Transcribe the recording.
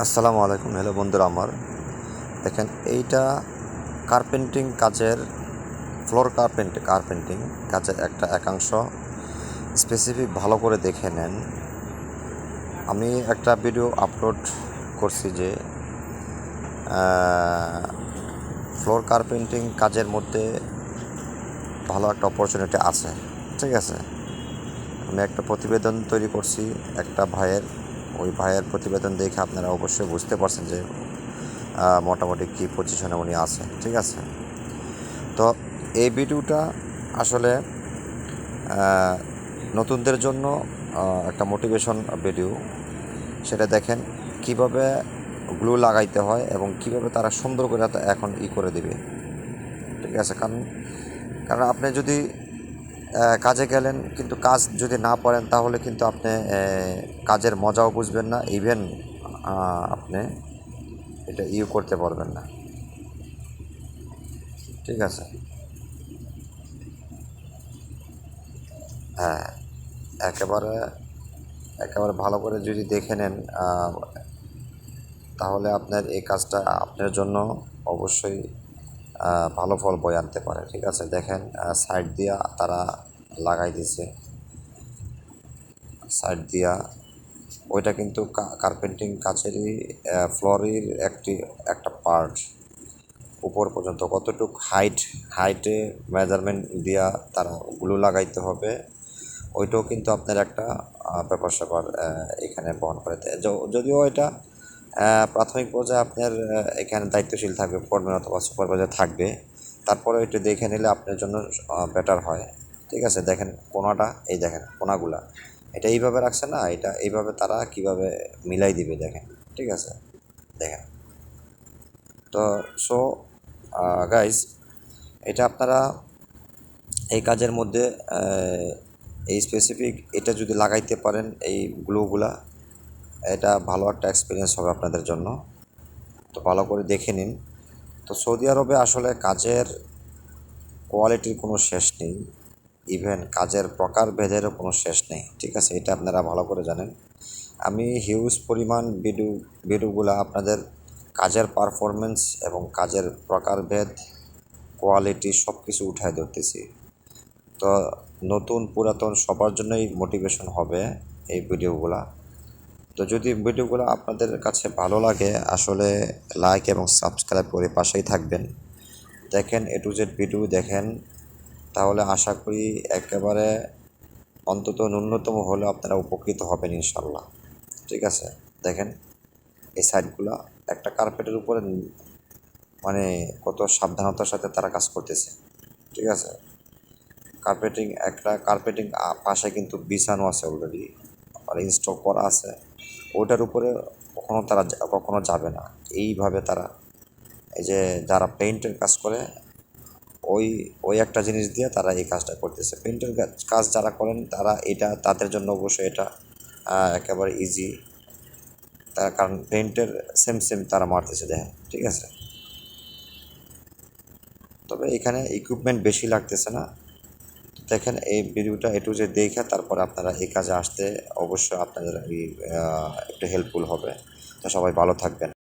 আসসালামু আলাইকুম। হ্যালো বন্ধুরা আমার, দেখেন এইটা কার্পেন্টিং কাজের ফ্লোর কার্পেন্টিং কাজের একটা একাংশ। স্পেসিফিক ভালো করে দেখে নেন। আমি একটা ভিডিও আপলোড করছি যে ফ্লোর কার্পেন্টিং কাজের মধ্যে ভালো একটা অপরচুনিটি আছে, ঠিক আছে। আমি একটা প্রতিবেদন তৈরি করছি একটা ভাইয়ের। ওই ভাইয়ের প্রতিবেদন দেখে আপনারা অবশ্যই বুঝতে পারছেন যে মোটামুটি কী পজিশনে উনি আছে, ঠিক আছে। তো এই ভিডিওটা আসলে নতুনদের জন্য একটা মোটিভেশন ভিডিও। সেটা দেখেন কিভাবে গ্লু লাগাইতে হয় এবং কিভাবে তারা সুন্দর করে এখন করে দিবে, ঠিক আছে। কারণ কারণ আপনি যদি কাজে গেলেন কিন্তু কাজ যদি না পারেন তাহলে কিন্তু আপনি কাজের মজাও বুঝবেন না, ইভেন আপনি এটা করতে পারবেন না, ঠিক আছে। হ্যাঁ, একেবারে একেবারে ভালো করে যদি দেখে নেন তাহলে আপনার এই কাজটা আপনার জন্য অবশ্যই ভালো ফল বয়ে আনতে পারে, ঠিক আছে। দেখেন সাইড দিয়া তারা লাগাই দিছে, সাইড দিয়া ওইটা কিন্তু কার্পেন্টিং কাজেরই ফ্লোরের একটা পার্ট উপর পর্যন্ত কতটুকু হাইটে মেজারমেন্ট দিয়া তারা গ্লু লাগাইতে হবে। ওইটাও কিন্তু আপনার একটা ব্যাপার স্যাপার এখানে বহন করে। যদিও এটা প্রাথমিক পর্যায়ে আপনার এখানে দায়িত্বশীল থাকবে, ফোরম্যান অথবা সুপারভাইজার থাকবে। তারপরে একটু দেখে নিলে আপনার জন্য বেটার হয়, ঠিক আছে। দেখেন কোনাটা, এই দেখেন কোনাগুলা এটা এইভাবে রাখছে না, এটা এইভাবে তারা কিভাবে মিলাই দিবে দেখেন, ঠিক আছে। দেখেন তো সো গাইজ, এটা আপনারা এই কাজের মধ্যে এই স্পেসিফিক এটা যদি লাগাইতে পারেন এই গ্লুগুলা, এটা ভালো একটা এক্সপিরিয়েন্স হবে আপনাদের জন্য। তো ভালো করে দেখে নিন। তো সৌদি আরবে আসলে কাজের কোয়ালিটির কোনো শেষ নেই, ইভেন কাজের প্রকারভেদেরও কোনো শেষ নেই, ঠিক আছে। এটা আপনারা ভালো করে জানেন। আমি হিউজ পরিমাণ ভিডিওগুলো আপনাদের কাজের পারফরমেন্স এবং কাজের প্রকারভেদ, কোয়ালিটি সব কিছু উঠায় ধরতেছি। তো নতুন পুরাতন সবার জন্যই মোটিভেশন হবে এই ভিডিওগুলো। তো যদি ভিডিওগুলো আপনাদের কাছে ভালো লাগে আসলে লাইক এবং সাবস্ক্রাইব করে পাশেই থাকবেন। দেখেন A to Z ভিডিও দেখেন, তাহলে আশা করি একেবারে অন্তত ন্যূনতম হলেও আপনারা উপকৃত হবেন ইনশাল্লাহ, ঠিক আছে। দেখেন এই সাইডগুলো একটা কার্পেটের উপরে মানে কত সাবধানতার সাথে তারা কাজ করতেছে, ঠিক আছে। কার্পেটিং পাশে কিন্তু বিছানো আছে অলরেডি, আর ইনস্টল করা আছে। ওটার উপরে কখনো যাবে না। এইভাবে তারা, এই যে যারা পেইন্টের কাজ করে ওই ওই একটা জিনিস দিয়ে তারা এই কাজটা করতেছে। পেইন্টের কাজ যারা করেন তারা এটা তাদের জন্য অবশ্যই এটা একেবারে ইজি। তার কারণ পেইন্টের সেম তারা মারতেছে, দেখেন, ঠিক আছে। তবে এখানে ইকুইপমেন্ট বেশি লাগতেছে না। দেখেন এই ভিডিওটা A to Z দেখে তারপরে আপনারা এই কাজে আসতে অবশ্যই আপনাদের একটু হেল্পফুল হবে। তো সবাই ভালো থাকবেন।